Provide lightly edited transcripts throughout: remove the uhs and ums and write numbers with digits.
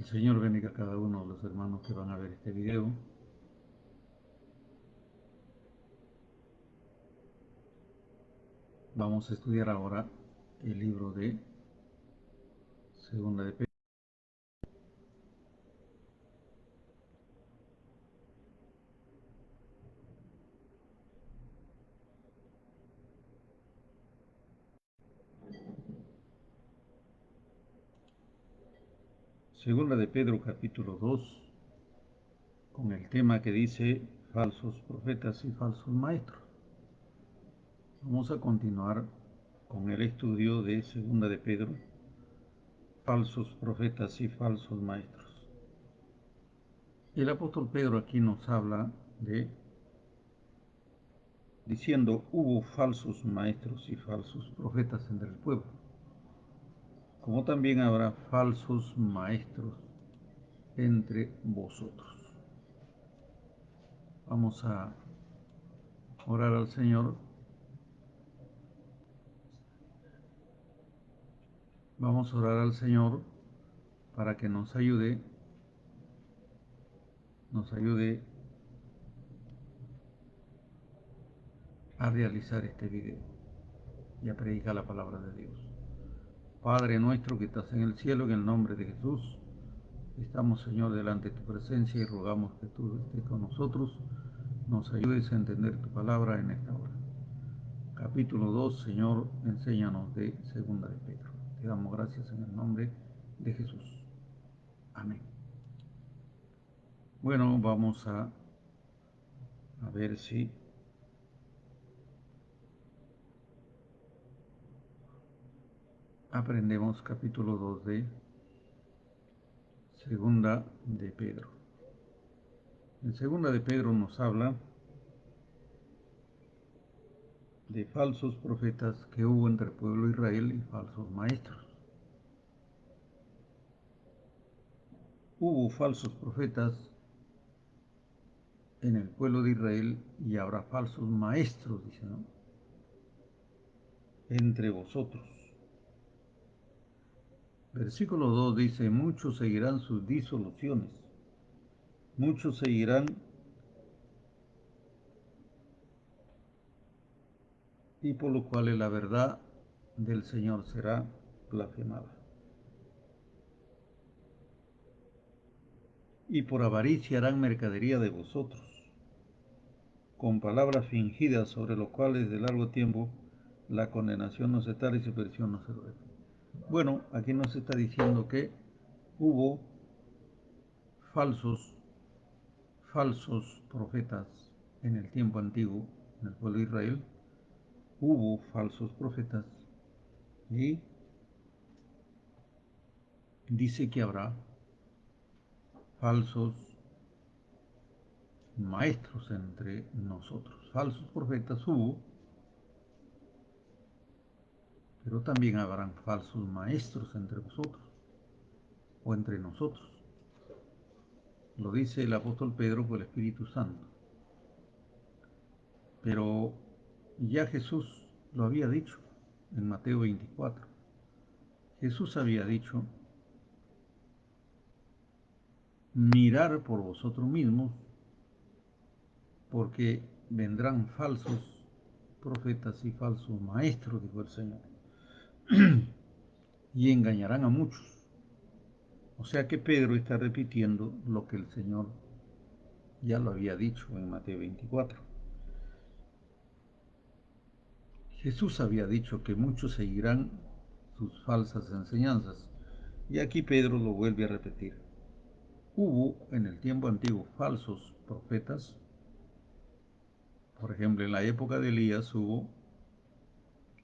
El Señor bendiga a cada uno de los hermanos que van a ver este video. Vamos a estudiar ahora el libro de Segunda de Pedro. Segunda de Pedro capítulo 2, con el tema que dice falsos profetas y falsos maestros. Vamos a continuar con el estudio de Segunda de Pedro, falsos profetas y falsos maestros. El apóstol Pedro aquí nos habla diciendo, hubo falsos maestros y falsos profetas entre el pueblo, como también habrá falsos maestros entre vosotros. Vamos a orar al Señor. Vamos a orar al Señor para que nos ayude a realizar este video y a predicar la palabra de Dios. Padre nuestro que estás en el cielo, en el nombre de Jesús, estamos, Señor, delante de tu presencia y rogamos que tú estés con nosotros, nos ayudes a entender tu palabra en esta hora. Capítulo 2, Señor, enséñanos de Segunda de Pedro. Te damos gracias en el nombre de Jesús. Amén. Bueno, vamos a ver si aprendemos capítulo 2 de Segunda de Pedro. En Segunda de Pedro nos habla de falsos profetas que hubo entre el pueblo de Israel y falsos maestros. Hubo falsos profetas en el pueblo de Israel y habrá falsos maestros, dice, ¿no?, entre vosotros. Versículo 2 dice, muchos seguirán sus disoluciones, muchos seguirán y por lo cual la verdad del Señor será blasfemada. Y por avaricia harán mercadería de vosotros, con palabras fingidas, sobre los cuales de largo tiempo la condenación no se tarda y su perdición no se duele. Bueno, aquí nos está diciendo que hubo falsos profetas en el tiempo antiguo, en el pueblo de Israel. Hubo falsos profetas y dice que habrá falsos maestros entre nosotros. Falsos profetas hubo, pero también habrán falsos maestros entre vosotros o entre nosotros. Lo dice el apóstol Pedro por el Espíritu Santo. Pero ya Jesús lo había dicho en Mateo 24. Jesús había dicho, mirar por vosotros mismos, porque vendrán falsos profetas y falsos maestros, dijo el Señor, y engañarán a muchos. O sea que Pedro está repitiendo lo que el Señor ya lo había dicho en Mateo 24. Jesús había dicho que muchos seguirán sus falsas enseñanzas, y aquí Pedro lo vuelve a repetir. Hubo en el tiempo antiguo falsos profetas. Por ejemplo, en la época de Elías hubo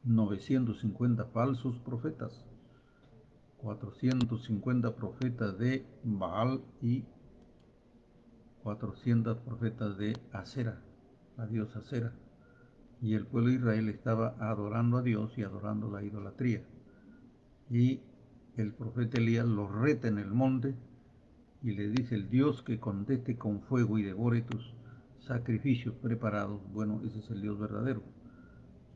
950 falsos profetas, 450 profetas de Baal y 400 profetas de Acera, la diosa Acera. Y el pueblo de Israel estaba adorando a Dios y adorando la idolatría. Y el profeta Elías los reta en el monte y le dice, el Dios que conteste con fuego y devore tus sacrificios preparados, bueno, ese es el Dios verdadero.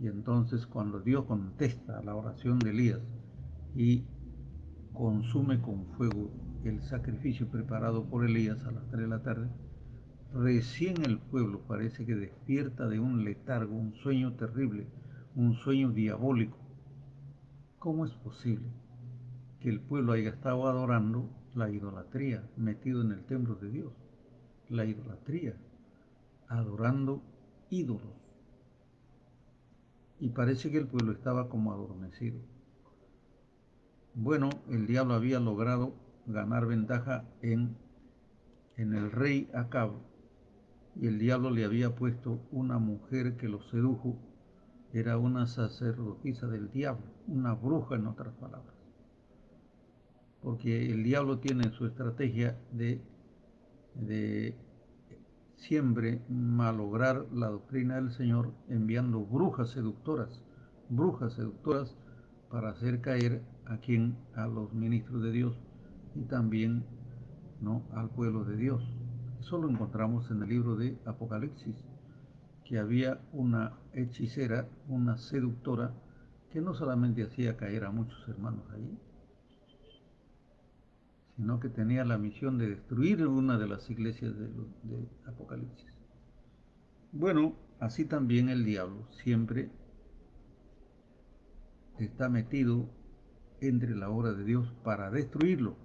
Y entonces cuando Dios contesta a la oración de Elías y consume con fuego el sacrificio preparado por Elías a las 3 de la tarde, recién el pueblo parece que despierta de un letargo, un sueño terrible, un sueño diabólico. ¿Cómo es posible que el pueblo haya estado adorando la idolatría, metido en el templo de Dios? La idolatría, adorando ídolos. Y parece que el pueblo estaba como adormecido. Bueno, el diablo había logrado ganar ventaja en el rey Acab, y el diablo le había puesto una mujer que lo sedujo. Era una sacerdotisa del diablo, una bruja en otras palabras. Porque el diablo tiene su estrategia de siempre malograr la doctrina del Señor, enviando brujas seductoras para hacer caer a los ministros de Dios y también, ¿no?, al pueblo de Dios. Eso lo encontramos en el libro de Apocalipsis, que había una hechicera, una seductora, que no solamente hacía caer a muchos hermanos allí, sino que tenía la misión de destruir una de las iglesias de Apocalipsis. Bueno, así también el diablo siempre está metido entre la obra de Dios para destruirlo.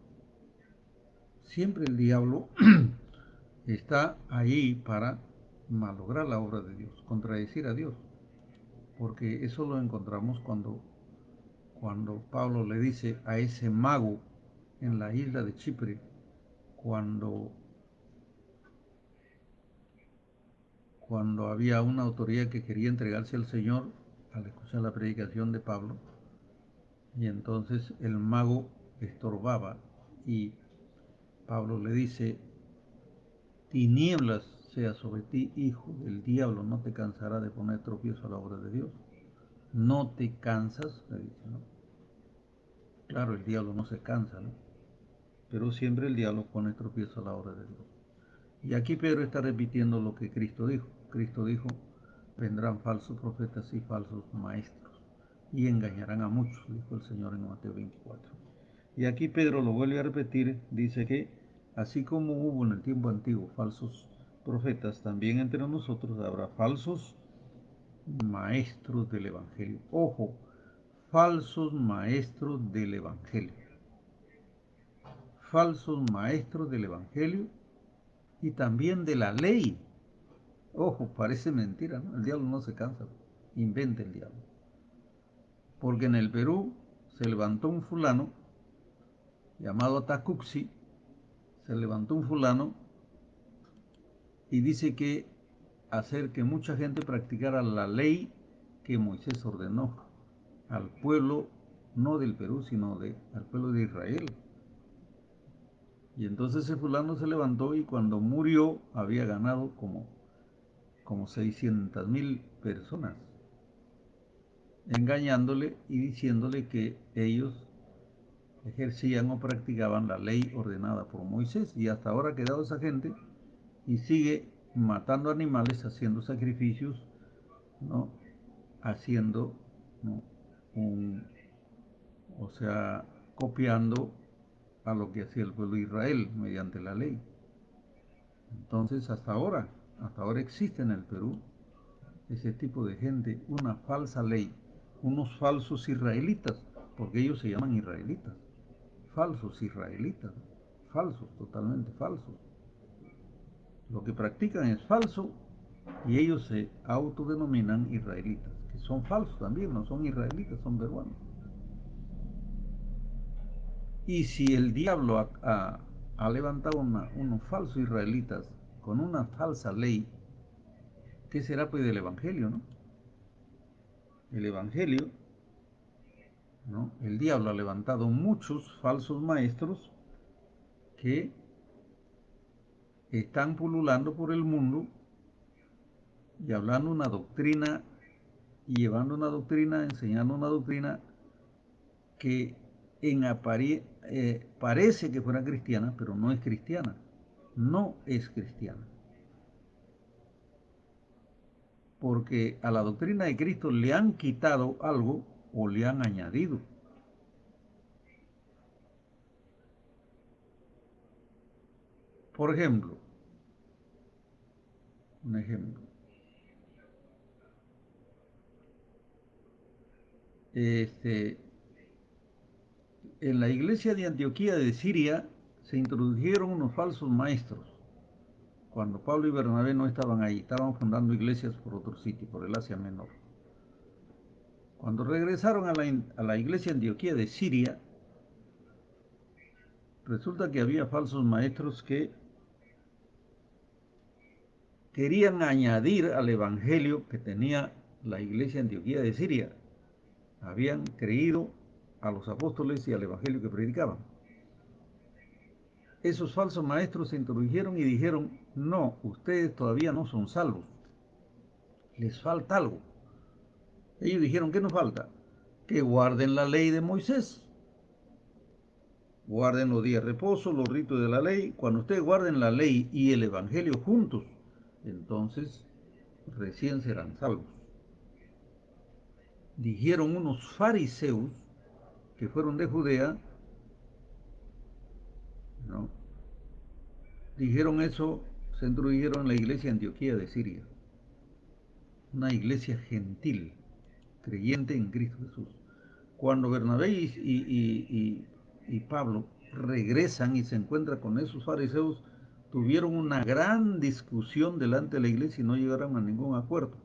Siempre el diablo está ahí para malograr la obra de Dios, contradecir a Dios. Porque eso lo encontramos cuando Pablo le dice a ese mago en la isla de Chipre, cuando había una autoridad que quería entregarse al Señor al escuchar la predicación de Pablo, y entonces el mago estorbaba, y Pablo le dice: tinieblas sea sobre ti, hijo del diablo, no te cansará de poner tropiezo a la obra de Dios. No te cansas, le dice, ¿no? Claro, el diablo no se cansa, ¿no? Pero siempre el diablo pone tropiezo a la obra de Dios. Y aquí Pedro está repitiendo lo que Cristo dijo. Cristo dijo: vendrán falsos profetas y falsos maestros, y engañarán a muchos, dijo el Señor en Mateo 24. Y aquí Pedro lo vuelve a repetir, dice que así como hubo en el tiempo antiguo falsos profetas, también entre nosotros habrá falsos maestros del Evangelio. Ojo, falsos maestros del Evangelio. Falsos maestros del Evangelio y también de la ley. Ojo, parece mentira, ¿no? El diablo no se cansa, inventa el diablo. Porque en el Perú se levantó un fulano llamado Tacuxi, se levantó un fulano y dice que hacer que mucha gente practicara la ley que Moisés ordenó al pueblo, no del Perú, sino al pueblo de Israel. Y entonces ese fulano se levantó, y cuando murió había ganado como 600,000 personas, engañándole y diciéndole que ellos ejercían o practicaban la ley ordenada por Moisés. Y hasta ahora ha quedado esa gente y sigue matando animales, haciendo sacrificios, ¿no? Haciendo, ¿no?, o sea, copiando a lo que hacía el pueblo de Israel mediante la ley. Entonces hasta ahora existe en el Perú ese tipo de gente, una falsa ley, unos falsos israelitas, porque ellos se llaman israelitas, falsos israelitas, falsos, totalmente falsos. Lo que practican es falso, y ellos se autodenominan israelitas, que son falsos también, no son israelitas, son peruanos. Y si el diablo ha levantado unos falsos israelitas con una falsa ley, ¿qué será pues del Evangelio, no? El Evangelio, ¿no? El diablo ha levantado muchos falsos maestros que están pululando por el mundo y hablando una doctrina y llevando una doctrina, enseñando una doctrina que parece que fuera cristiana, pero no es cristiana. No es cristiana. Porque a la doctrina de Cristo le han quitado algo o le han añadido. Por ejemplo, un ejemplo. Este, en la iglesia de Antioquía de Siria se introdujeron unos falsos maestros. Cuando Pablo y Bernabé no estaban ahí, estaban fundando iglesias por otro sitio, por el Asia Menor. Cuando regresaron a la iglesia de Antioquía de Siria, resulta que había falsos maestros que querían añadir al evangelio que tenía la iglesia de Antioquía de Siria. Habían creído a los apóstoles y al evangelio que predicaban. Esos falsos maestros se introdujeron y dijeron: no, ustedes todavía no son salvos, les falta algo. Ellos dijeron: ¿qué nos falta? Que guarden la ley de Moisés, guarden los días de reposo, los ritos de la ley. Cuando ustedes guarden la ley y el evangelio juntos, entonces recién serán salvos. Dijeron unos fariseos que fueron de Judea, ¿no? Dijeron eso, se introdujeron en la iglesia de Antioquía de Siria, una iglesia gentil, creyente en Cristo Jesús. Cuando Bernabé y Pablo regresan y se encuentran con esos fariseos, tuvieron una gran discusión delante de la iglesia y no llegaron a ningún acuerdo.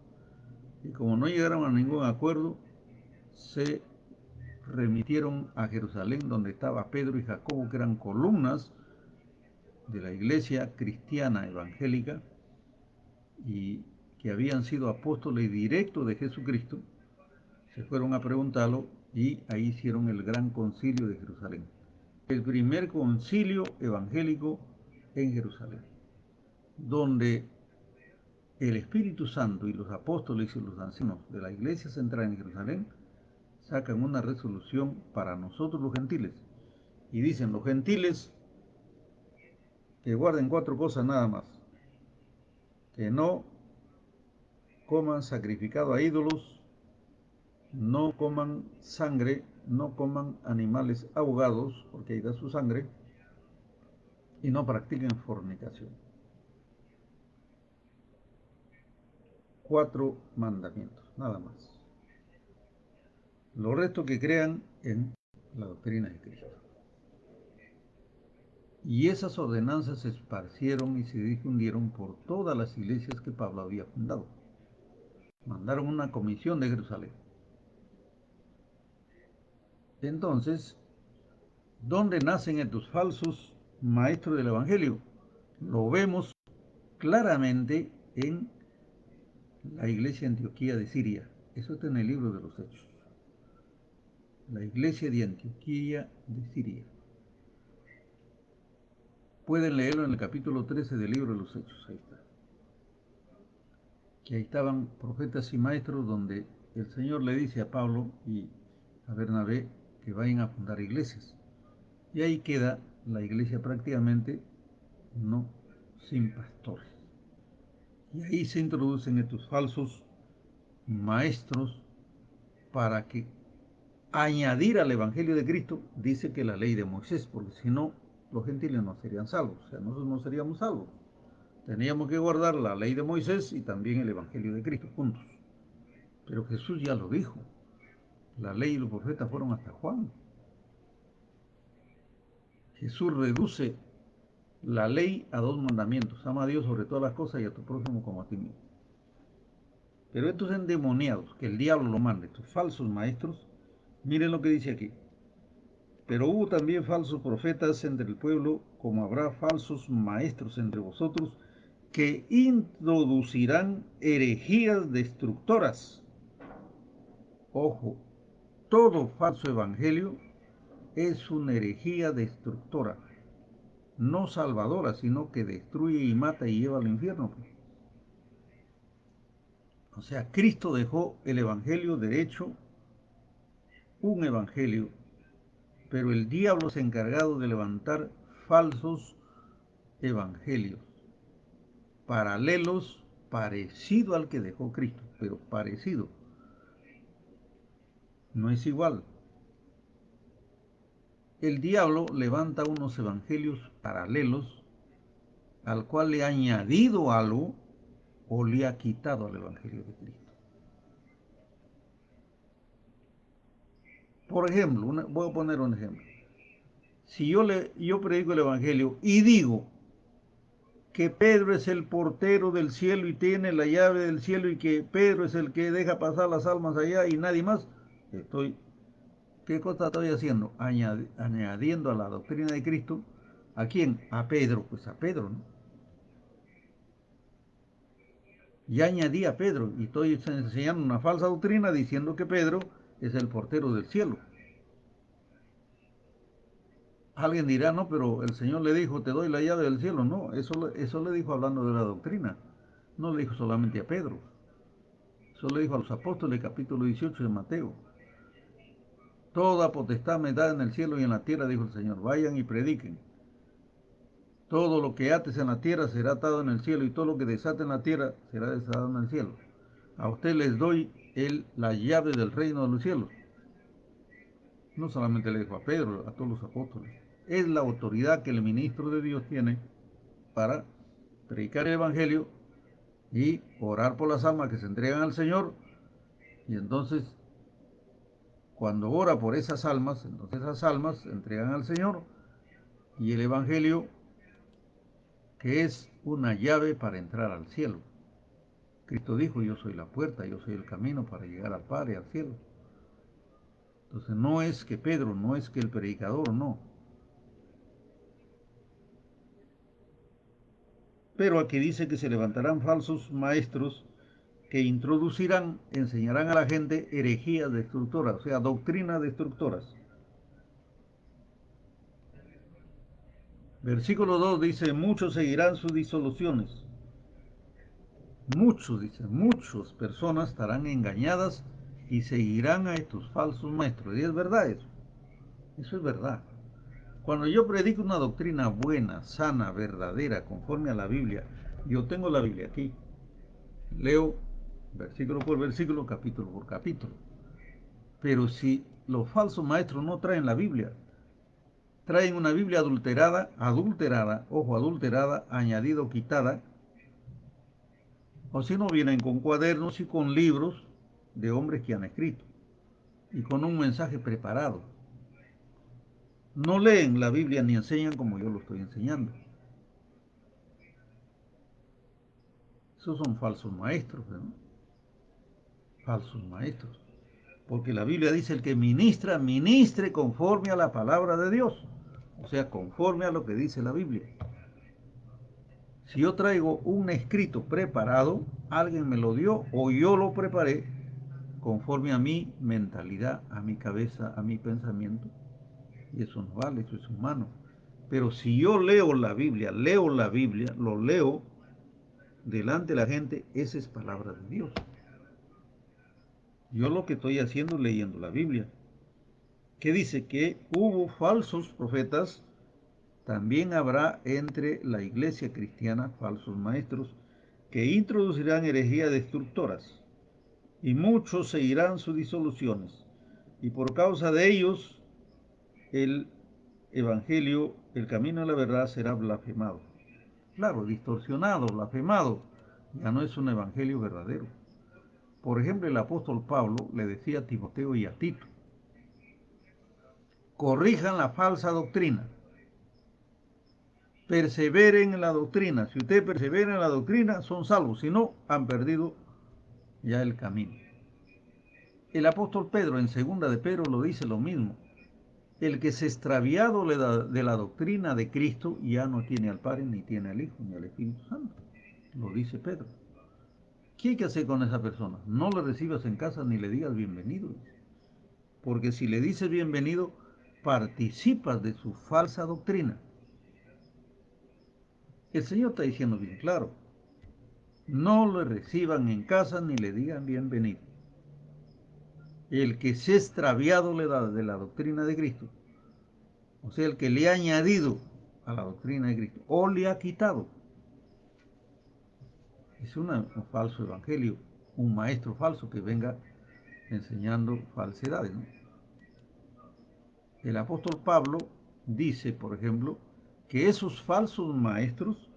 Y como no llegaron a ningún acuerdo, se remitieron a Jerusalén, donde estaba Pedro y Jacobo, que eran columnas de la iglesia cristiana evangélica y que habían sido apóstoles directos de Jesucristo. Se fueron a preguntarlo y ahí hicieron el gran concilio de Jerusalén, el primer concilio evangélico en Jerusalén, donde el Espíritu Santo y los apóstoles y los ancianos de la iglesia central en Jerusalén sacan una resolución para nosotros los gentiles y dicen: los gentiles que guarden 4 cosas nada más: que no coman sacrificado a ídolos, no coman sangre, no coman animales ahogados, porque ahí da su sangre, y no practiquen fornicación. 4 mandamientos, nada más. Lo resto que crean en la doctrina de Cristo. Y esas ordenanzas se esparcieron y se difundieron por todas las iglesias que Pablo había fundado. Mandaron una comisión de Jerusalén. Entonces, ¿dónde nacen estos falsos maestros del Evangelio? Lo vemos claramente en la iglesia de Antioquía de Siria. Eso está en el libro de los Hechos. La iglesia de Antioquía de Siria. Pueden leerlo en el capítulo 13 del libro de los Hechos. Ahí está. Que ahí estaban profetas y maestros, donde el Señor le dice a Pablo y a Bernabé que vayan a fundar iglesias. Y ahí queda la iglesia prácticamente no sin pastores. Y ahí se introducen estos falsos maestros para que añadir al Evangelio de Cristo, dice que la ley de Moisés, porque si no, los gentiles no serían salvos, o sea, nosotros no seríamos salvos. Teníamos que guardar la ley de Moisés y también el Evangelio de Cristo juntos. Pero Jesús ya lo dijo, la ley y los profetas fueron hasta Juan. Jesús reduce la ley a 2 mandamientos: ama a Dios sobre todas las cosas y a tu prójimo como a ti mismo. Pero estos endemoniados, que el diablo lo manda, estos falsos maestros, miren lo que dice aquí: pero hubo también falsos profetas entre el pueblo, como habrá falsos maestros entre vosotros, que introducirán herejías destructoras. Ojo, todo falso evangelio es una herejía destructora, no salvadora, sino que destruye y mata y lleva al infierno. O sea, Cristo dejó el evangelio derecho, un evangelio, pero el diablo se ha encargado de levantar falsos evangelios, paralelos, parecido al que dejó Cristo, pero parecido, no es igual. El diablo levanta unos evangelios paralelos al cual le ha añadido algo o le ha quitado al Evangelio de Cristo. Por ejemplo, voy a poner un ejemplo. Si yo predico el Evangelio y digo que Pedro es el portero del cielo y tiene la llave del cielo y que Pedro es el que deja pasar las almas allá y nadie más, ¿qué cosa estoy haciendo? Añadiendo a la doctrina de Cristo, ¿a quién? A Pedro, pues a Pedro, ¿no? Ya añadí a Pedro y estoy enseñando una falsa doctrina diciendo que Pedro es el portero del cielo. Alguien dirá, no, pero el Señor le dijo, te doy la llave del cielo. No, eso le dijo hablando de la doctrina. No le dijo solamente a Pedro. Eso le dijo a los apóstoles, capítulo 18 de Mateo. Toda potestad me da en el cielo y en la tierra, dijo el Señor. Vayan y prediquen. Todo lo que ates en la tierra será atado en el cielo y todo lo que desate en la tierra será desatado en el cielo. A usted les doy la llave del reino de los cielos. No solamente le dijo a Pedro, a todos los apóstoles. Es la autoridad que el ministro de Dios tiene para predicar el Evangelio y orar por las almas que se entregan al Señor. Y entonces, cuando ora por esas almas, entonces esas almas se entregan al Señor y el Evangelio, que es una llave para entrar al cielo. Cristo dijo, yo soy la puerta, yo soy el camino para llegar al Padre, al cielo. Entonces no es que Pedro, no es que el predicador, no. Pero aquí dice que se levantarán falsos maestros que introducirán, enseñarán a la gente herejías destructoras, o sea, doctrinas destructoras. Versículo 2 dice, muchos seguirán sus disoluciones. Muchos, dice, muchas personas estarán engañadas y seguirán a estos falsos maestros. Y es verdad eso. Eso es verdad. Cuando yo predico una doctrina buena, sana, verdadera, conforme a la Biblia, yo tengo la Biblia aquí. Leo versículo por versículo, capítulo por capítulo. Pero si los falsos maestros no traen la Biblia, traen una Biblia adulterada, ojo, adulterada, añadido, quitada, o si no vienen con cuadernos y con libros de hombres que han escrito y con un mensaje preparado. No leen la Biblia ni enseñan como yo lo estoy enseñando. Esos son falsos maestros, ¿no? Falsos maestros. Porque la Biblia dice el que ministra, ministre conforme a la palabra de Dios. O sea, conforme a lo que dice la Biblia. Si yo traigo un escrito preparado, alguien me lo dio o yo lo preparé conforme a mi mentalidad, a mi cabeza, a mi pensamiento. Y eso no vale, eso es humano. Pero si yo leo la Biblia, lo leo delante de la gente, esa es palabra de Dios. Yo lo que estoy haciendo es leyendo la Biblia, que dice que hubo falsos profetas, también habrá entre la iglesia cristiana falsos maestros que introducirán herejías destructoras, y muchos seguirán sus disoluciones, y por causa de ellos el evangelio, el camino de la verdad será blasfemado. Claro, distorsionado, blasfemado, ya no es un evangelio verdadero. Por ejemplo, el apóstol Pablo le decía a Timoteo y a Tito, corrijan la falsa doctrina, perseveren en la doctrina. Si usted persevera en la doctrina, son salvos. Si no, han perdido ya el camino. El apóstol Pedro, en segunda de Pedro, lo dice lo mismo. El que se extraviado de la doctrina de Cristo ya no tiene al Padre, ni tiene al Hijo, ni al Espíritu Santo. Lo dice Pedro. ¿Qué hay que hacer con esa persona? No le recibas en casa ni le digas bienvenido. Porque si le dices bienvenido, participas de su falsa doctrina. El Señor está diciendo bien claro, no le reciban en casa ni le digan bienvenido. El que se ha extraviado de la doctrina de Cristo, o sea, el que le ha añadido a la doctrina de Cristo, o le ha quitado, es un falso evangelio, un maestro falso que venga enseñando falsedades, ¿no? El apóstol Pablo dice, por ejemplo, que esos falsos maestros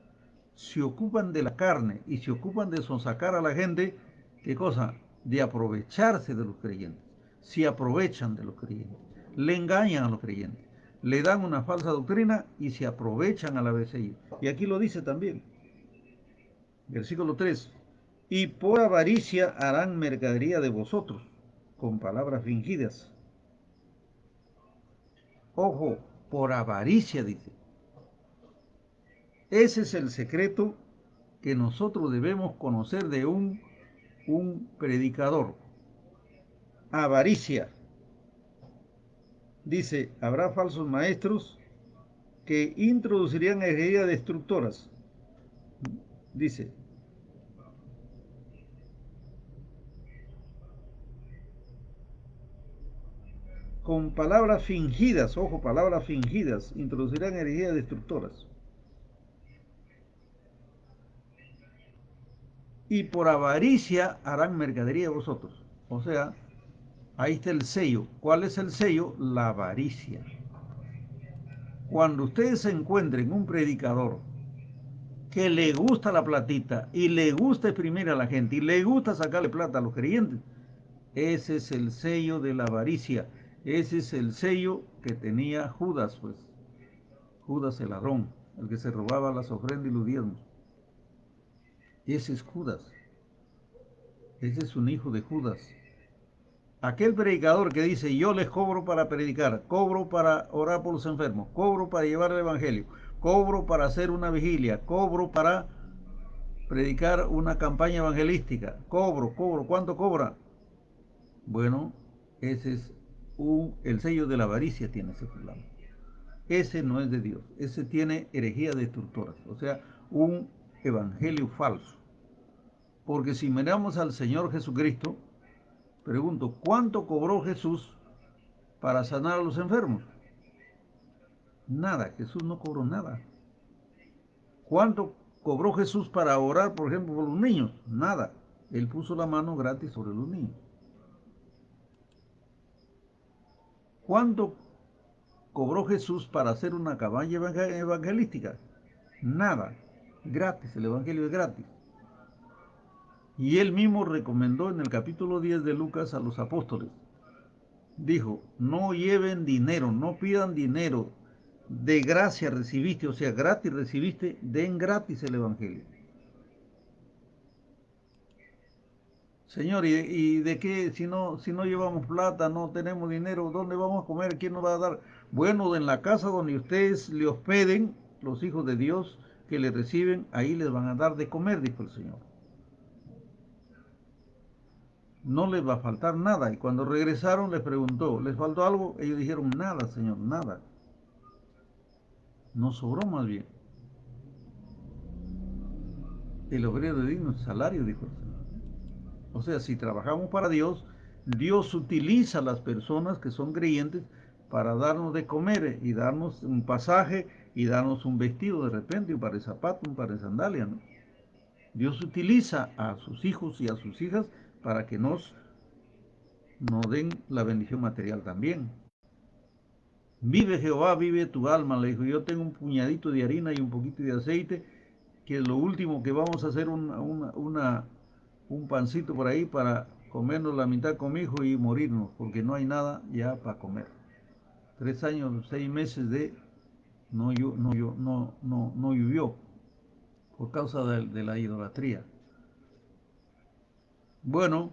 se ocupan de la carne y se ocupan de sonsacar a la gente, ¿qué cosa? De aprovecharse de los creyentes. Se aprovechan de los creyentes, le engañan a los creyentes, le dan una falsa doctrina y se aprovechan a la vez ellos. Y aquí lo dice también, versículo 3, y por avaricia harán mercadería de vosotros, con palabras fingidas. Ojo, por avaricia dice. Ese es el secreto que nosotros debemos conocer de un predicador. Avaricia. Dice, habrá falsos maestros que introducirían herejías destructoras. Dice, con palabras fingidas, ojo, palabras fingidas, introducirán herejías destructoras. Y por avaricia harán mercadería de vosotros. O sea, ahí está el sello. ¿Cuál es el sello? La avaricia. Cuando ustedes se encuentren un predicador que le gusta la platita y le gusta exprimir a la gente y le gusta sacarle plata a los creyentes, ese es el sello de la avaricia. Ese es el sello que tenía Judas, pues. Judas el ladrón, el que se robaba las ofrendas y los diezmos. Ese es Judas. Ese es un hijo de Judas. Aquel predicador que dice, yo les cobro para predicar, cobro para orar por los enfermos, cobro para llevar el evangelio, cobro para hacer una vigilia, cobro para predicar una campaña evangelística, cobro, ¿cuánto cobra? Bueno, ese es el sello de la avaricia tiene ese fulano. Ese no es de Dios, ese tiene herejía destructoras, o sea, un evangelio falso. Porque si miramos al Señor Jesucristo, pregunto, ¿cuánto cobró Jesús para sanar a los enfermos? Nada, Jesús no cobró nada. ¿Cuánto cobró Jesús para orar, por ejemplo, por los niños? Nada. Él puso la mano gratis sobre los niños. ¿Cuánto cobró Jesús para hacer una cabaña evangelística? Nada. Gratis, el evangelio es gratis. Y él mismo recomendó en el capítulo 10 de Lucas a los apóstoles. Dijo, no lleven dinero, no pidan dinero. De gracia recibiste, o sea, gratis recibiste, den gratis el evangelio. Señor, ¿y de qué? Si no llevamos plata, no tenemos dinero, ¿dónde vamos a comer? ¿Quién nos va a dar? Bueno, en la casa donde ustedes le hospeden, los hijos de Dios que le reciben, ahí les van a dar de comer, dijo el Señor. No les va a faltar nada. Y cuando regresaron les preguntó, ¿les faltó algo? Ellos dijeron, nada, Señor, nada. No sobró más bien. El obrero de digno salario, dijo el Señor. O sea, si trabajamos para Dios, Dios utiliza a las personas que son creyentes para darnos de comer y darnos un pasaje y darnos un vestido de repente, un par de zapatos, un par de sandalias, ¿no? Dios utiliza a sus hijos y a sus hijas para que nos den la bendición material también. Vive Jehová, vive tu alma, le dijo, yo tengo un puñadito de harina y un poquito de aceite, que es lo último que vamos a hacer un pancito por ahí para comernos la mitad con mi hijo y morirnos, porque no hay nada ya para comer. 3 años, 6 meses de no llovió por causa de la idolatría. Bueno,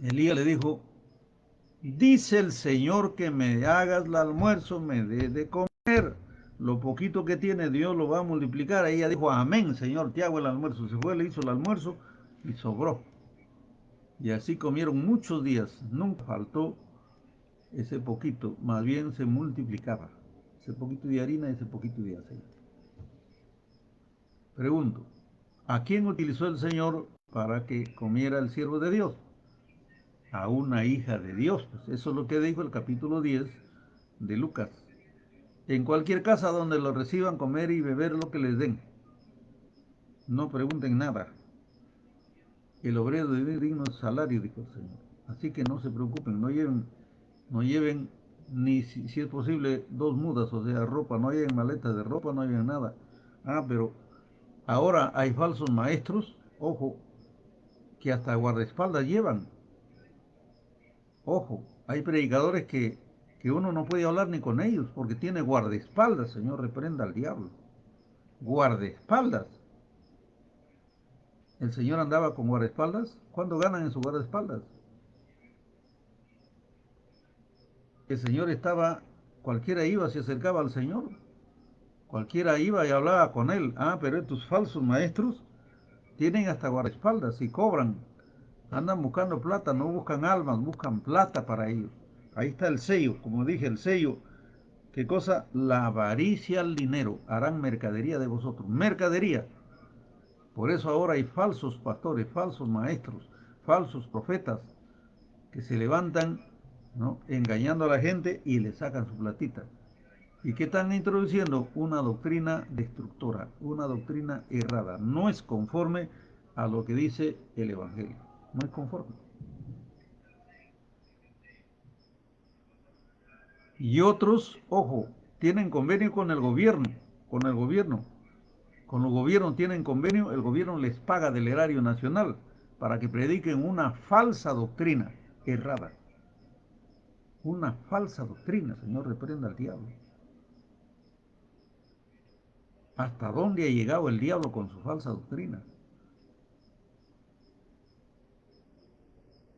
Elías le dijo, dice el Señor que me hagas el almuerzo, me dé de comer. Lo poquito que tiene Dios lo va a multiplicar. Ella dijo, amén, Señor, te hago el almuerzo. Se fue, le hizo el almuerzo y sobró. Y así comieron muchos días. Nunca faltó ese poquito, más bien se multiplicaba. Ese poquito de harina y ese poquito de aceite. Pregunto, ¿a quién utilizó el Señor para que comiera el siervo de Dios? A una hija de Dios. Pues eso es lo que dijo el capítulo 10 de Lucas. En cualquier casa donde lo reciban, comer y beber lo que les den. No pregunten nada. El obrero debe digno salario, dijo el Señor. Así que no se preocupen, no lleven ni si es posible 2 mudas, o sea, ropa, no lleven maletas de ropa, no lleven nada. Pero Ahora hay falsos maestros, ojo, que hasta guardaespaldas llevan. Ojo, hay predicadores que uno no puede hablar ni con ellos porque tiene guardaespaldas, Señor, reprenda al diablo. Guardaespaldas. ¿El Señor andaba con guardaespaldas? ¿Cuánto ganan en su guardaespaldas? El Señor estaba, cualquiera iba, se acercaba al Señor, cualquiera iba y hablaba con él. Ah, pero estos falsos maestros tienen hasta guardaespaldas y cobran. Andan buscando plata, no buscan almas, buscan plata para ellos. Ahí está el sello, como dije, el sello. ¿Qué cosa? La avaricia al dinero. Harán mercadería de vosotros. Mercadería. Por eso ahora hay falsos pastores, falsos maestros, falsos profetas que se levantan, ¿no?, engañando a la gente y le sacan su platita. ¿Y qué están introduciendo? Una doctrina destructora, una doctrina errada. No es conforme a lo que dice el Evangelio. No es conforme. Y otros, ojo, tienen convenio con el gobierno, con el gobierno. Con los gobiernos tienen convenio, el gobierno les paga del erario nacional para que prediquen una falsa doctrina errada. Una falsa doctrina, Señor, reprenda al diablo. ¿Hasta dónde ha llegado el diablo con su falsa doctrina?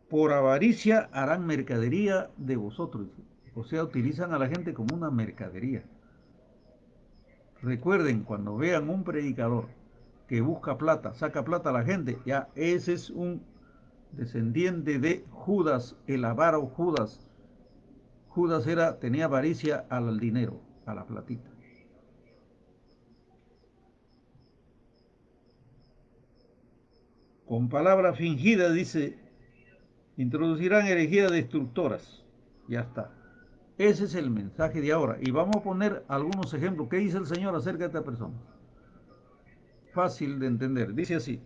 Por avaricia harán mercadería de vosotros. O sea, utilizan a la gente como una mercadería. Recuerden, cuando vean un predicador que busca plata, saca plata a la gente, ya ese es un descendiente de Judas, el avaro Judas. Judas tenía avaricia al dinero, a la platita. Con palabra fingida dice, introducirán herejías destructoras. Ya está. Ese es el mensaje de ahora. Y vamos a poner algunos ejemplos. ¿Qué dice el Señor acerca de esta persona? Fácil de entender. Dice así.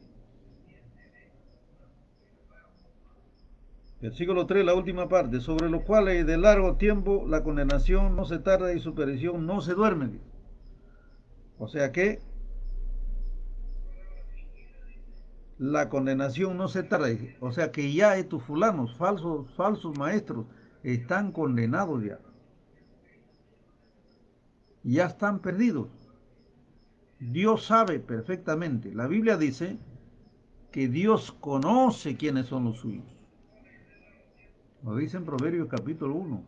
Versículo 3, la última parte. Sobre lo cual de largo tiempo la condenación no se tarda y su perdición no se duerme. O sea que la condenación no se tarda. O sea que ya estos fulanos, falsos maestros, están condenados ya. Ya están perdidos. Dios sabe perfectamente. La Biblia dice que Dios conoce quiénes son los suyos. Lo dice en Proverbios capítulo 1.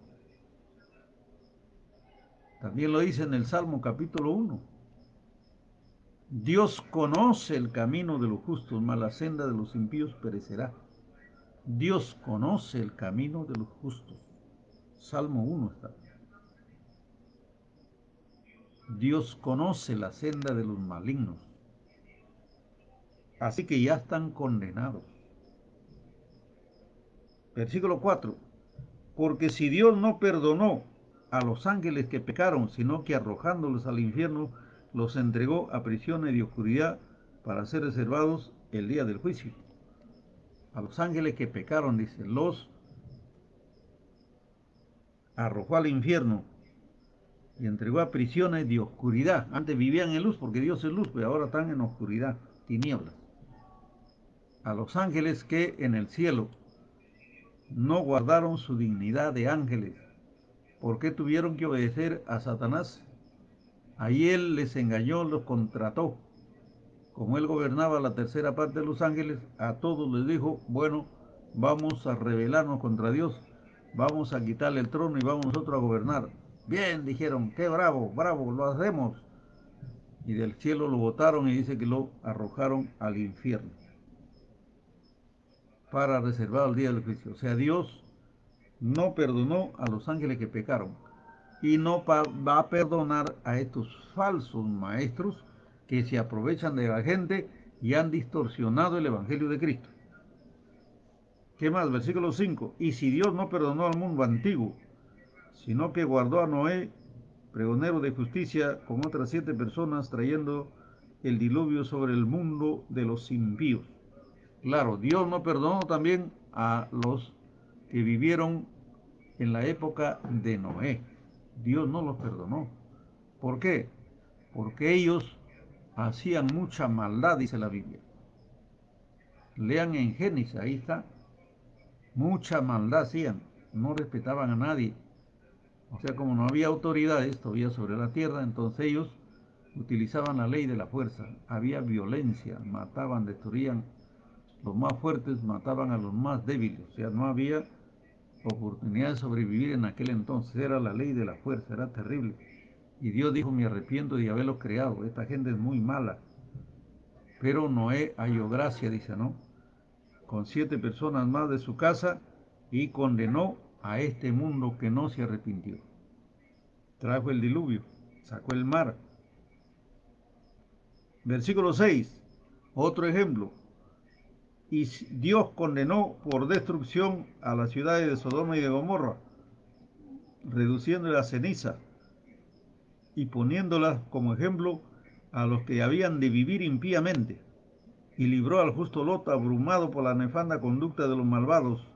También lo dice en el Salmo capítulo 1. Dios conoce el camino de los justos, mas la senda de los impíos perecerá. Dios conoce el camino de los justos. Salmo 1 está. Dios conoce la senda de los malignos. Así que ya están condenados. Versículo 4. Porque si Dios no perdonó a los ángeles que pecaron, sino que arrojándolos al infierno, los entregó a prisiones de oscuridad para ser reservados el día del juicio. A los ángeles que pecaron, dice, los arrojó al infierno y entregó a prisiones de oscuridad. Antes vivían en luz porque Dios es luz, pero ahora están en oscuridad, tinieblas. A los ángeles que en el cielo no guardaron su dignidad de ángeles. ¿Por qué tuvieron que obedecer a Satanás? Ahí él les engañó, los contrató. Como él gobernaba la tercera parte de los ángeles, a todos les dijo, bueno, vamos a rebelarnos contra Dios, vamos a quitarle el trono y vamos nosotros a gobernar. Bien, dijeron, qué bravo, bravo, lo hacemos. Y del cielo lo botaron y dice que lo arrojaron al infierno para reservar el día del juicio. O sea, Dios no perdonó a los ángeles que pecaron y no va a perdonar a estos falsos maestros que se aprovechan de la gente y han distorsionado el Evangelio de Cristo. ¿Qué más? Versículo 5. Y si Dios no perdonó al mundo antiguo, sino que guardó a Noé, pregonero de justicia, con otras 7 personas, trayendo el diluvio sobre el mundo de los impíos. Claro, Dios no perdonó también a los que vivieron en la época de Noé. Dios no los perdonó. ¿Por qué? Porque ellos hacían mucha maldad, dice la Biblia. Lean en Génesis, ahí está. Mucha maldad hacían, no respetaban a nadie. O sea, como no había autoridades todavía sobre la tierra, entonces ellos utilizaban la ley de la fuerza. Había violencia, mataban, destruían. Los más fuertes mataban a los más débiles. O sea, no había oportunidad de sobrevivir en aquel entonces. Era la ley de la fuerza, era terrible. Y Dios dijo, me arrepiento de haberlos creado. Esta gente es muy mala. Pero Noé halló gracia, dice, ¿no? Con 7 personas más de su casa y condenó a este mundo que no se arrepintió. Trajo el diluvio, sacó el mar. Versículo 6, otro ejemplo. Y Dios condenó por destrucción a las ciudades de Sodoma y de Gomorra, reduciéndolas a ceniza y poniéndolas como ejemplo a los que habían de vivir impíamente. Y libró al justo Lot abrumado por la nefanda conducta de los malvados,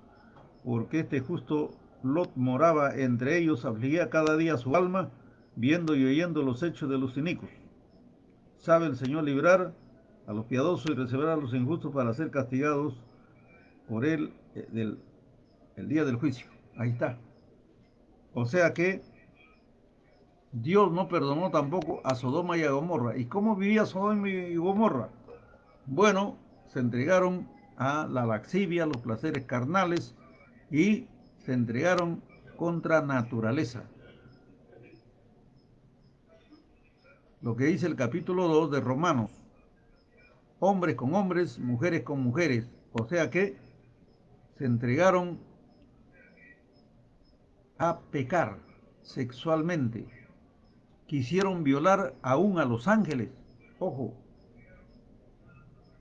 porque este justo Lot moraba entre ellos, afligía cada día su alma, viendo y oyendo los hechos de los inicuos. Sabe el Señor librar a los piadosos y reservar a los injustos para ser castigados por él el día del juicio. Ahí está. O sea que Dios no perdonó tampoco a Sodoma y a Gomorra. ¿Y cómo vivía Sodoma y Gomorra? Bueno, se entregaron a la laxivia, a los placeres carnales y se entregaron contra naturaleza. Lo que dice el capítulo 2 de Romanos. Hombres con hombres, mujeres con mujeres. O sea que se entregaron a pecar sexualmente. Quisieron violar aún a los ángeles. Ojo,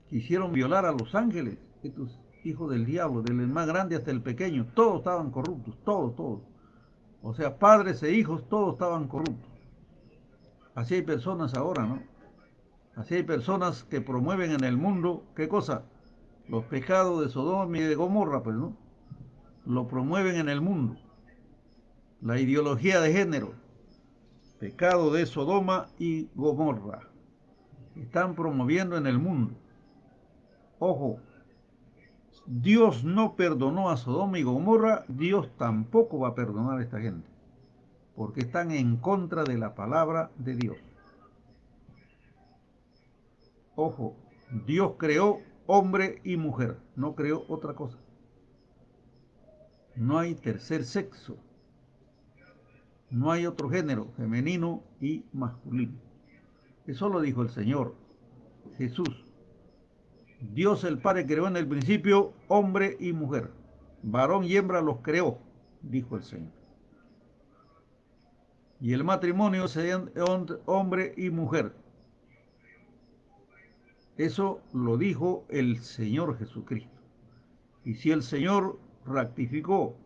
quisieron violar a los ángeles. Estos hijos del diablo, del más grande hasta el pequeño, todos estaban corruptos, todos. O sea, padres e hijos, todos estaban corruptos. Así hay personas ahora, ¿no? Así hay personas que promueven en el mundo, ¿qué cosa? Los pecados de Sodoma y de Gomorra, pues, ¿no? Lo promueven en el mundo. La ideología de género, pecado de Sodoma y Gomorra, están promoviendo en el mundo. Ojo, Dios no perdonó a Sodoma y Gomorra, Dios tampoco va a perdonar a esta gente, porque están en contra de la palabra de Dios. Ojo, Dios creó hombre y mujer, no creó otra cosa. No hay tercer sexo, no hay otro género, femenino y masculino. Eso lo dijo el Señor Jesús. Dios el Padre creó en el principio hombre y mujer. Varón y hembra los creó, dijo el Señor. Y el matrimonio serían hombre y mujer. Eso lo dijo el Señor Jesucristo. Y si el Señor ratificó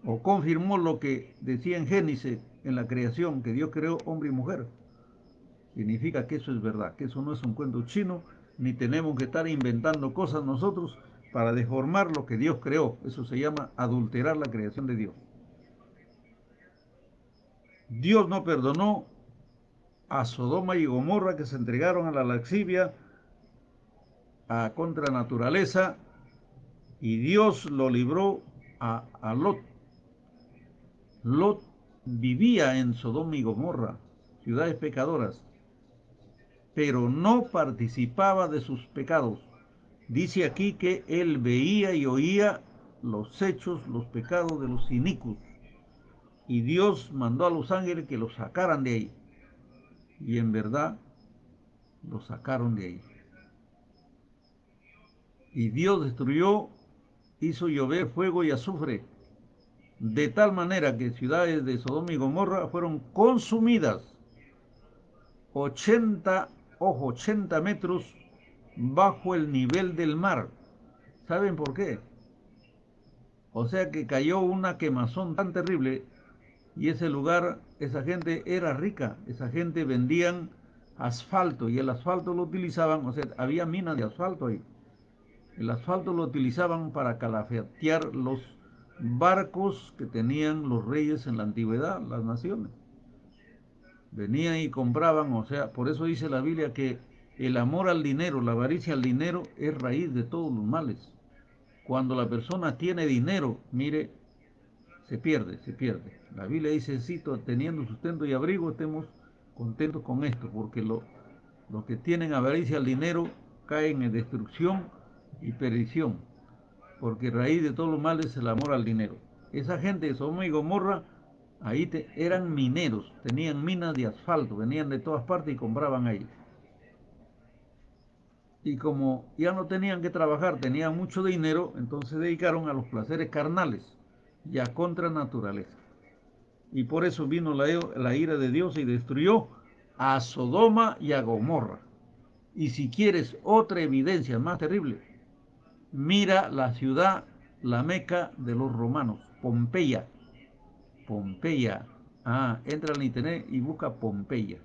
o confirmó lo que decía en Génesis, en la creación, que Dios creó hombre y mujer, significa que eso es verdad, que eso no es un cuento chino, ni tenemos que estar inventando cosas nosotros para deformar lo que Dios creó. Eso se llama adulterar la creación de Dios. Dios no perdonó a Sodoma y Gomorra, que se entregaron a la lascivia, a contra naturaleza, y Dios lo libró a Lot. Lot vivía en Sodoma y Gomorra, ciudades pecadoras, pero no participaba de sus pecados. Dice aquí que él veía y oía los hechos, los pecados de los inicuos, y Dios mandó a los ángeles que los sacaran de ahí. Y en verdad los sacaron de ahí. Y Dios destruyó, hizo llover fuego y azufre, de tal manera que ciudades de Sodoma y Gomorra fueron consumidas 80 metros bajo el nivel del mar. ¿Saben por qué? O sea que cayó una quemazón tan terrible y ese lugar, esa gente era rica, esa gente vendían asfalto y el asfalto lo utilizaban, o sea, había minas de asfalto ahí. El asfalto lo utilizaban para calafatear los barcos que tenían los reyes en la antigüedad, las naciones. Venían y compraban, o sea, por eso dice la Biblia que el amor al dinero, la avaricia al dinero es raíz de todos los males. Cuando la persona tiene dinero, mire, se pierde, se pierde. La Biblia dice, sí, teniendo sustento y abrigo, estemos contentos con esto, porque los que tienen avaricia al dinero caen en destrucción y perdición, porque raíz de todos los males es el amor al dinero. Esa gente de Sodoma y Gomorra, eran mineros, tenían minas de asfalto, venían de todas partes y compraban ahí. Y como ya no tenían que trabajar, tenían mucho dinero, entonces se dedicaron a los placeres carnales y a contra naturaleza. Y por eso vino la ira de Dios y destruyó a Sodoma y a Gomorra. Y si quieres otra evidencia más terrible, mira la ciudad, la Meca de los romanos, Pompeya. Pompeya. Entra en internet y busca Pompeya,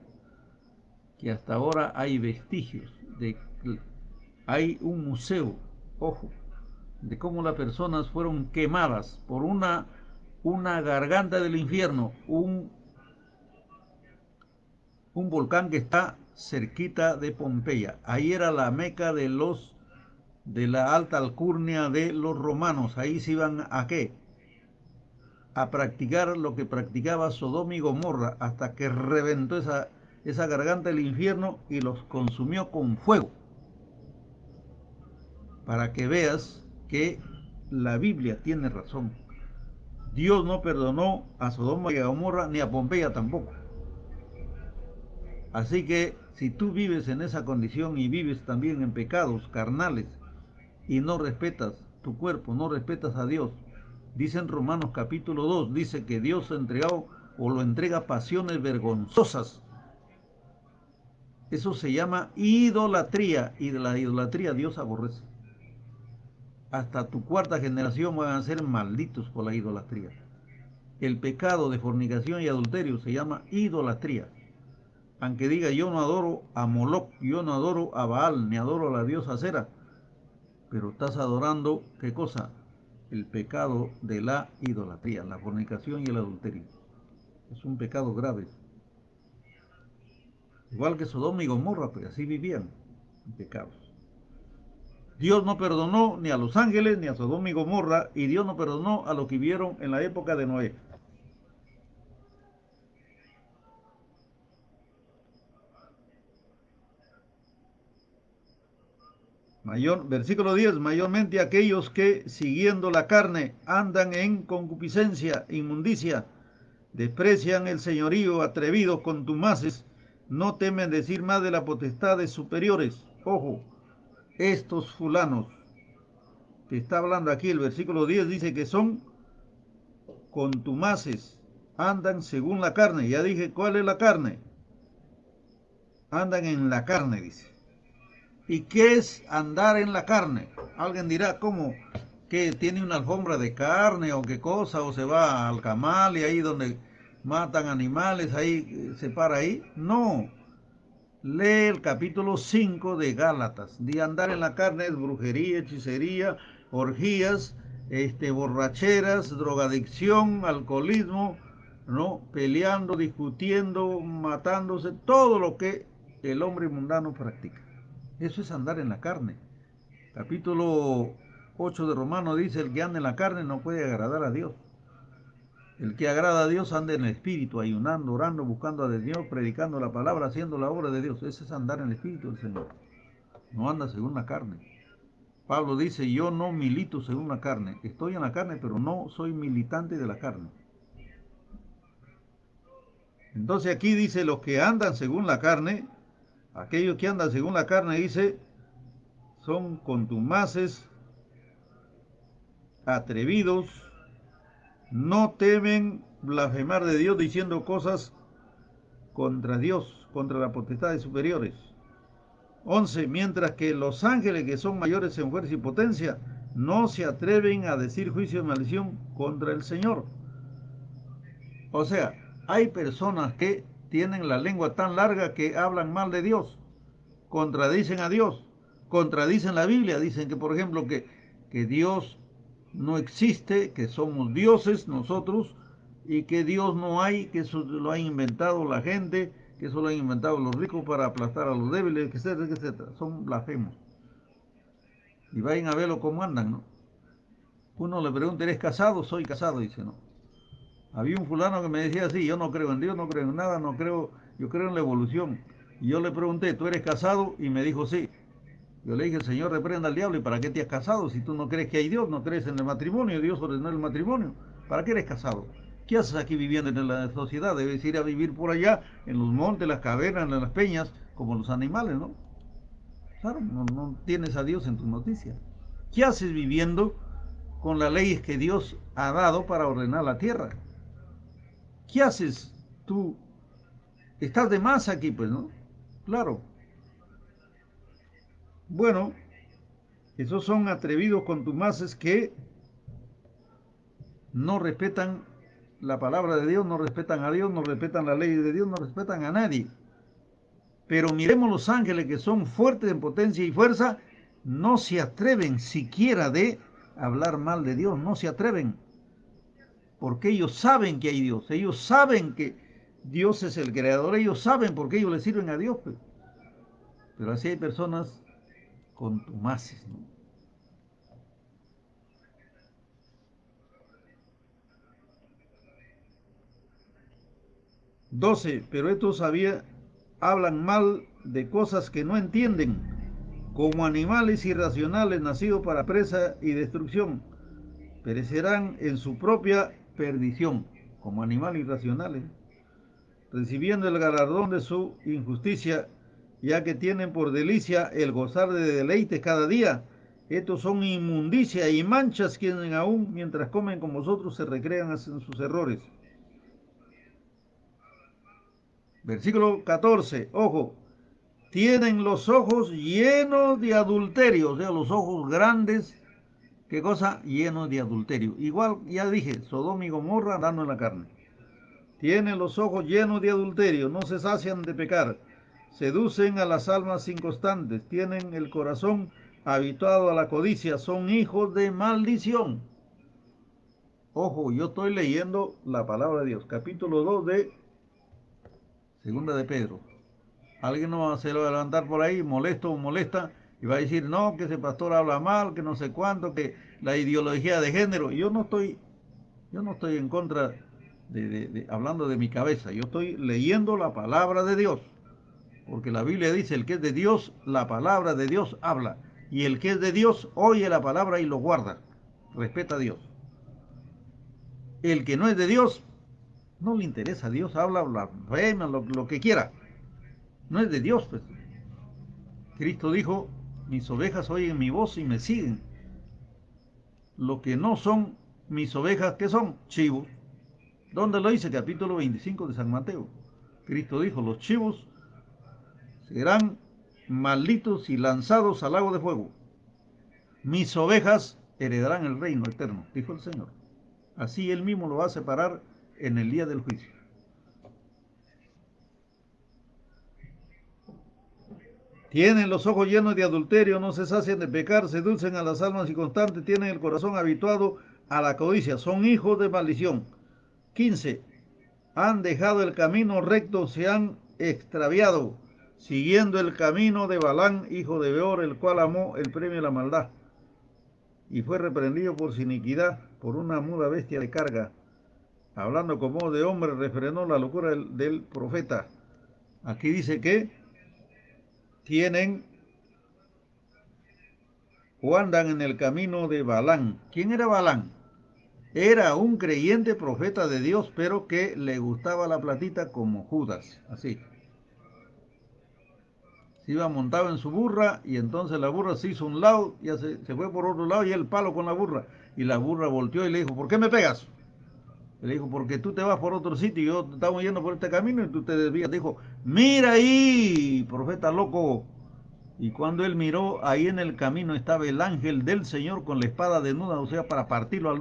que hasta ahora hay vestigios hay un museo, ojo, de cómo las personas fueron quemadas por una garganta del infierno, un volcán que está cerquita de Pompeya. Ahí era la meca de la alta alcurnia de los romanos. Ahí se iban a qué? A practicar lo que practicaba Sodoma y Gomorra hasta que reventó esa garganta del infierno y los consumió con fuego. Para que veas que la Biblia tiene razón. Dios no perdonó a Sodoma y a Gomorra ni a Pompeya tampoco. Así que si tú vives en esa condición y vives también en pecados carnales y no respetas tu cuerpo, no respetas a Dios, dice en Romanos capítulo 2, dice que Dios entregado o lo entrega pasiones vergonzosas. Eso se llama idolatría y de la idolatría Dios aborrece. Hasta tu cuarta generación van a ser malditos por la idolatría. El pecado de fornicación y adulterio se llama idolatría. Aunque diga yo no adoro a Moloch, yo no adoro a Baal, ni adoro a la diosa Cera, pero estás adorando, ¿qué cosa? El pecado de la idolatría, la fornicación y el adulterio. Es un pecado grave. Igual que Sodoma y Gomorra, pues así vivían en pecados. Dios no perdonó ni a los ángeles ni a Sodoma y Gomorra, y Dios no perdonó a los que vivieron en la época de Noé. Versículo 10, mayormente aquellos que siguiendo la carne andan en concupiscencia, inmundicia, desprecian el señorío, atrevidos, contumaces, no temen decir más de las potestades superiores. Ojo, estos fulanos que está hablando aquí, el versículo 10 dice que son contumaces, andan según la carne. Ya dije, ¿cuál es la carne? Andan en la carne, dice. ¿Y qué es andar en la carne? Alguien dirá, ¿cómo? ¿Que tiene una alfombra de carne o qué cosa? ¿O se va al camal y ahí donde matan animales, ahí se para ahí? No. Lee el capítulo 5 de Gálatas. De andar en la carne es brujería, hechicería, orgías, borracheras, drogadicción, alcoholismo, ¿no? Peleando, discutiendo, matándose, todo lo que el hombre mundano practica. Eso es andar en la carne. Capítulo 8 de Romanos dice, el que anda en la carne no puede agradar a Dios. El que agrada a Dios anda en el espíritu, ayunando, orando, buscando a Dios, predicando la palabra, haciendo la obra de Dios. Ese es andar en el espíritu del Señor. No anda según la carne. Pablo dice, yo no milito según la carne. Estoy en la carne, pero no soy militante de la carne. Entonces aquí dice, los que andan según la carne, aquellos que andan según la carne, dice, son contumaces, atrevidos, no temen blasfemar de Dios diciendo cosas contra Dios, contra las potestades superiores. 11. Mientras que los ángeles que son mayores en fuerza y potencia no se atreven a decir juicio de maldición contra el Señor. O sea, hay personas que tienen la lengua tan larga que hablan mal de Dios, contradicen a Dios, contradicen la Biblia, dicen que por ejemplo que Dios no existe, que somos dioses nosotros y que Dios no hay, que eso lo ha inventado la gente que eso lo han inventado los ricos para aplastar a los débiles, etcétera, etcétera. Son blasfemos. Y vayan a verlo cómo andan, ¿no? Uno le pregunta, ¿eres casado? Soy casado, dice, no. Había un fulano que me decía así, yo no creo en Dios, no creo en nada, no creo, yo creo en la evolución. Y yo le pregunté, ¿tú eres casado? Y me dijo, sí. Yo le dije, el Señor reprenda al diablo, ¿y para qué te has casado? Si tú no crees que hay Dios, no crees en el matrimonio, Dios ordenó el matrimonio, ¿para qué eres casado? ¿Qué haces aquí viviendo en la sociedad? Debes ir a vivir por allá, en los montes, las cavernas, en las peñas, como los animales, ¿no? Claro, no tienes a Dios en tus noticias. ¿Qué haces viviendo con las leyes que Dios ha dado para ordenar la tierra? ¿Qué haces tú? Estás de más aquí, pues, ¿no? Claro. Bueno, esos son atrevidos contumaces que no respetan la palabra de Dios, no respetan a Dios, no respetan la ley de Dios, no respetan a nadie. Pero miremos los ángeles que son fuertes en potencia y fuerza, no se atreven siquiera de hablar mal de Dios, no se atreven, porque ellos saben que hay Dios, ellos saben que Dios es el creador, ellos saben por qué ellos le sirven a Dios. Pero así hay personas contumaces, ¿no? 12. Pero estos hablan mal de cosas que no entienden, como animales irracionales nacidos para presa y destrucción. Perecerán en su propia perdición, como animales irracionales, recibiendo el galardón de su injusticia, ya que tienen por delicia el gozar de deleites cada día. Estos son inmundicia y manchas quienes aún mientras comen con vosotros se recrean en sus errores. Versículo 14. Ojo, tienen los ojos llenos de adulterio, o sea, los ojos grandes, ¿qué cosa? Llenos de adulterio. Igual, ya dije, Sodoma y Gomorra andando en la carne. Tienen los ojos llenos de adulterio, no se sacian de pecar, seducen a las almas inconstantes, tienen el corazón habituado a la codicia, son hijos de maldición. Ojo, yo estoy leyendo la palabra de Dios, capítulo 2 de Segunda de Pedro. Alguien no se lo va a levantar por ahí, molesto o molesta, y va a decir, no, que ese pastor habla mal, que no sé cuánto, que la ideología de género. Yo no estoy en contra hablando de mi cabeza, yo estoy leyendo la palabra de Dios, porque la Biblia dice, el que es de Dios, la palabra de Dios habla, y el que es de Dios oye la palabra y lo guarda, respeta a Dios. El que no es de Dios, no le interesa a Dios, habla blasfema, lo que quiera, no es de Dios, pues. Cristo dijo, mis ovejas oyen mi voz y me siguen. Lo que no son mis ovejas, ¿qué son? Chivos. ¿Dónde lo dice? Capítulo 25 de San Mateo. Cristo dijo, los chivos serán malditos y lanzados al lago de fuego. Mis ovejas heredarán el reino eterno, dijo el Señor. Así él mismo lo va a separar en el día del juicio. Tienen los ojos llenos de adulterio, no se sacian de pecar, seducen a las almas inconstantes, tienen el corazón habituado a la codicia, son hijos de maldición. 15. Han dejado el camino recto, se han extraviado, siguiendo el camino de Balán, hijo de Beor, el cual amó el premio de la maldad, y fue reprendido por su iniquidad, por una muda bestia de carga. Hablando como de hombre, refrenó la locura del profeta. Aquí dice que tienen o andan en el camino de Balán. ¿Quién era Balán? Era un creyente profeta de Dios, pero que le gustaba la platita como Judas, así. Se iba montado en su burra y entonces la burra se hizo un lado, ya se fue por otro lado y el palo con la burra. Y la burra volteó y le dijo, ¿por qué me pegas? Y le dijo, porque tú te vas por otro sitio y yo estamos yendo por este camino y tú te desvías. Dijo, mira ahí, profeta loco. Y cuando él miró, ahí en el camino estaba el ángel del Señor con la espada desnuda, o sea, para partirlo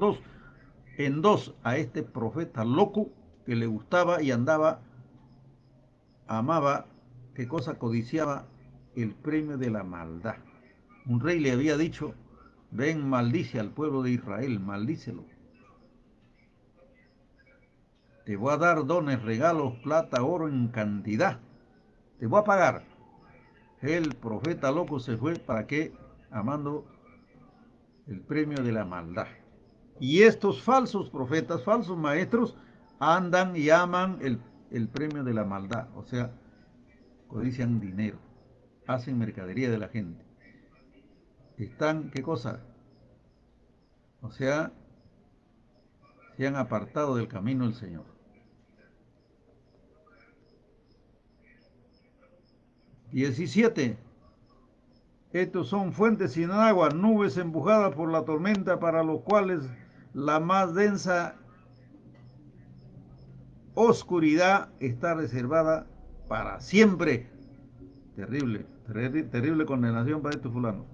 en dos, a este profeta loco que le gustaba y andaba, amaba, qué cosa codiciaba el premio de la maldad. Un rey le había dicho, ven, maldice al pueblo de Israel, maldícelo. Te voy a dar dones, regalos, plata, oro en cantidad. Te voy a pagar. El profeta loco se fue para que amando el premio de la maldad. Y estos falsos profetas, falsos maestros, andan y aman el premio de la maldad. O sea, codician dinero, hacen mercadería de la gente. Están, ¿qué cosa? O sea, se han apartado del camino del Señor. 17. Estos son fuentes sin agua, nubes empujadas por la tormenta, para los cuales la más densa oscuridad está reservada para siempre. Terrible, terrible condenación para estos fulanos.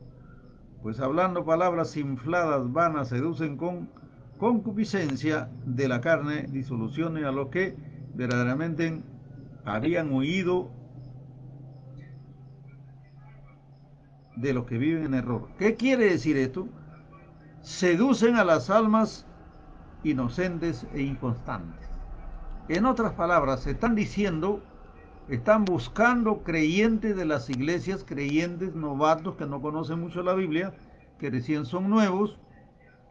Pues hablando palabras infladas, vanas, seducen con concupiscencia de la carne, disoluciones a los que verdaderamente habían huido de los que viven en error. ¿Qué quiere decir esto? Seducen a las almas inocentes e inconstantes. En otras palabras, se están diciendo, están buscando creyentes de las iglesias, creyentes novatos que no conocen mucho la Biblia, que recién son nuevos,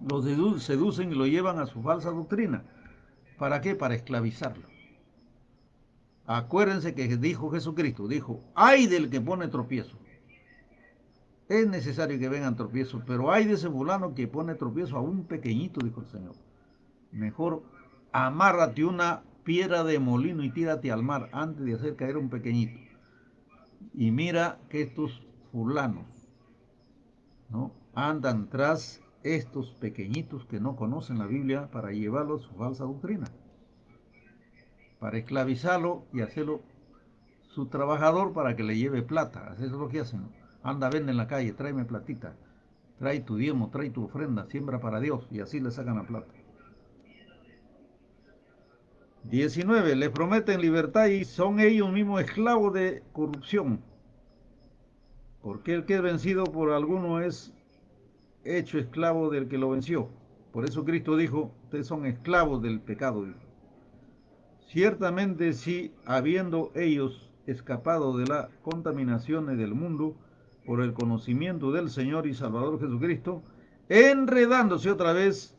los seducen y lo llevan a su falsa doctrina. ¿Para qué? Para esclavizarlo. Acuérdense que dijo Jesucristo, dijo, ay del que pone tropiezo. Es necesario que vengan tropiezos, pero hay de ese fulano que pone tropiezo a un pequeñito, dijo el Señor. Mejor amárrate una piedra de molino y tírate al mar antes de hacer caer a un pequeñito. Y mira que estos fulanos, ¿no?, andan tras estos pequeñitos que no conocen la Biblia para llevarlos a su falsa doctrina, para esclavizarlo y hacerlo su trabajador para que le lleve plata. Eso es lo que hacen. Anda, vende en la calle, tráeme platita, trae tu diezmo, trae tu ofrenda, siembra para Dios, y así le sacan la plata. 19. Le prometen libertad y son ellos mismos esclavos de corrupción. Porque el que es vencido por alguno es hecho esclavo del que lo venció. Por eso Cristo dijo, ustedes son esclavos del pecado. Ciertamente, si habiendo ellos escapado de las contaminaciones del mundo por el conocimiento del Señor y Salvador Jesucristo, enredándose otra vez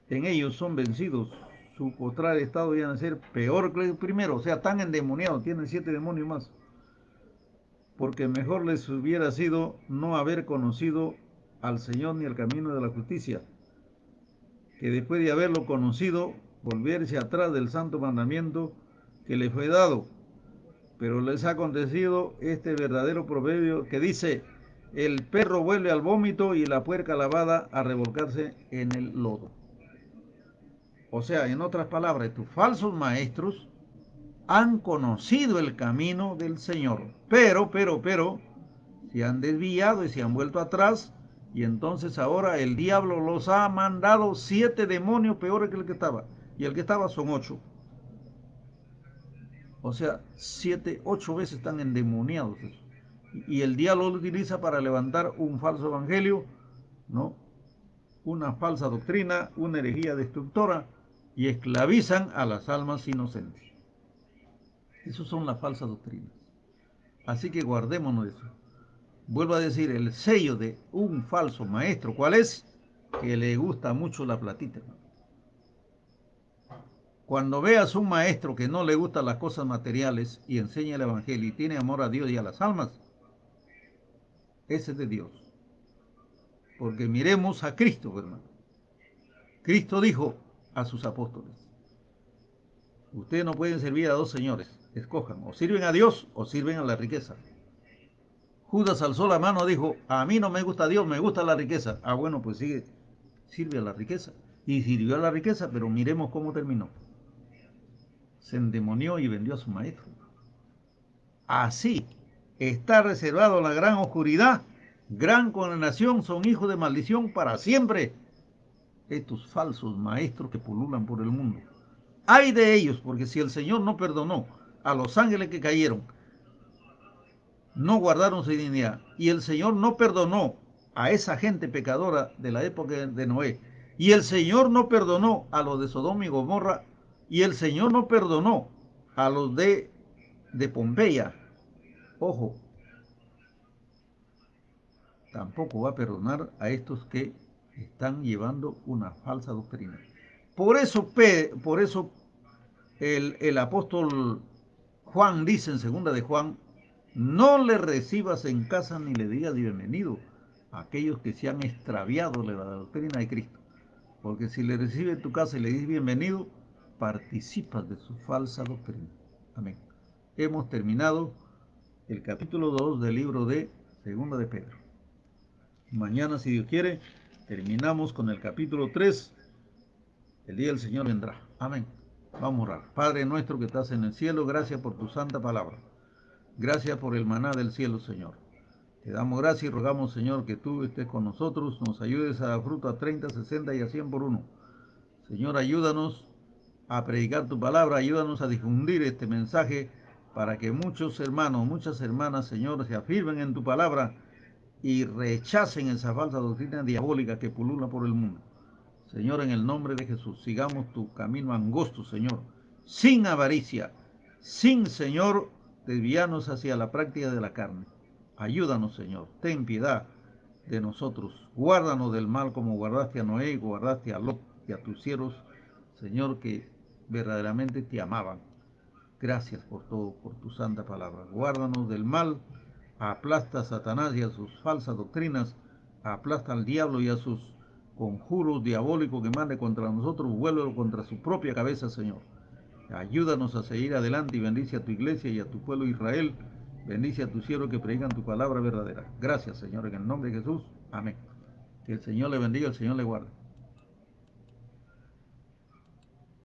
en ellos, son vencidos, su postrar estado ya a ser peor que el primero. O sea, tan endemoniados, tienen 7 demonios más. Porque mejor les hubiera sido no haber conocido al Señor ni el camino de la justicia, que después de haberlo conocido, volverse atrás del santo mandamiento que les fue dado. Pero les ha acontecido este verdadero proverbio que dice, el perro vuelve al vómito y la puerca lavada a revolcarse en el lodo. O sea, en otras palabras, estos falsos maestros han conocido el camino del Señor, pero, se han desviado y se han vuelto atrás, y entonces ahora el diablo los ha mandado 7 demonios peores que el que estaba, y el que estaba son 8. O sea, 7, 8 veces están endemoniados. Y el diablo lo utiliza para levantar un falso evangelio, ¿no?, una falsa doctrina, una herejía destructora, y esclavizan a las almas inocentes. Esas son las falsas doctrinas. Así que guardémonos de eso. Vuelvo a decir, el sello de un falso maestro, ¿cuál es? Que le gusta mucho la platita. Cuando veas un maestro que no le gustan las cosas materiales y enseña el evangelio y tiene amor a Dios y a las almas, ese es de Dios. Porque miremos a Cristo, hermano. Cristo dijo a sus apóstoles, ustedes no pueden servir a 2 señores, escojan, o sirven a Dios o sirven a la riqueza. Judas alzó la mano y dijo, a mí no me gusta Dios, me gusta la riqueza. Ah, bueno, pues sirve a la riqueza. Y sirvió a la riqueza, pero miremos cómo terminó. Se endemonió y vendió a su maestro. Así está reservado la gran oscuridad, gran condenación, son hijos de maldición para siempre. Estos falsos maestros que pululan por el mundo. Ay de ellos, porque si el Señor no perdonó a los ángeles que cayeron, no guardaron su dignidad, y el Señor no perdonó a esa gente pecadora de la época de Noé, Y el Señor no perdonó a los de Sodoma y Gomorra, y el Señor no perdonó a los de Pompeya. Ojo, tampoco va a perdonar a estos que están llevando una falsa doctrina. Por eso el apóstol Juan dice en segunda de Juan, no le recibas en casa ni le digas bienvenido a aquellos que se han extraviado de la doctrina de Cristo. Porque si le recibes en tu casa y le dices bienvenido, participas de su falsa doctrina. Amén. Hemos terminado el capítulo 2 del libro de segunda de Pedro. Mañana, si Dios quiere, terminamos con el capítulo 3. El día del Señor vendrá. Amén. Vamos a orar. Padre nuestro que estás en el cielo, gracias por tu santa palabra. Gracias por el maná del cielo, Señor. Te damos gracias y rogamos, Señor, que tú estés con nosotros, nos ayudes a dar fruto a 30, 60 y a 100 por uno. Señor, ayúdanos a predicar tu palabra, ayúdanos a difundir este mensaje para que muchos hermanos, muchas hermanas, Señor, se afirmen en tu palabra y rechacen esa falsa doctrina diabólica que pulula por el mundo. Señor, en el nombre de Jesús, sigamos tu camino angosto, Señor, sin avaricia, sin, Señor, desviarnos hacia la práctica de la carne. Ayúdanos, Señor, ten piedad de nosotros. Guárdanos del mal como guardaste a Noé, guardaste a Lot y a tus siervos, Señor, que verdaderamente te amaban. Gracias por todo, por tu santa palabra. Guárdanos del mal, aplasta a Satanás y a sus falsas doctrinas, aplasta al diablo y a sus conjuros diabólicos que mande contra nosotros, vuélvelo contra su propia cabeza, Señor. Ayúdanos a seguir adelante y bendice a tu iglesia y a tu pueblo Israel. Bendice a tus siervos que predican tu palabra verdadera. Gracias, Señor, en el nombre de Jesús. Amén. Que el Señor le bendiga, el Señor le guarde.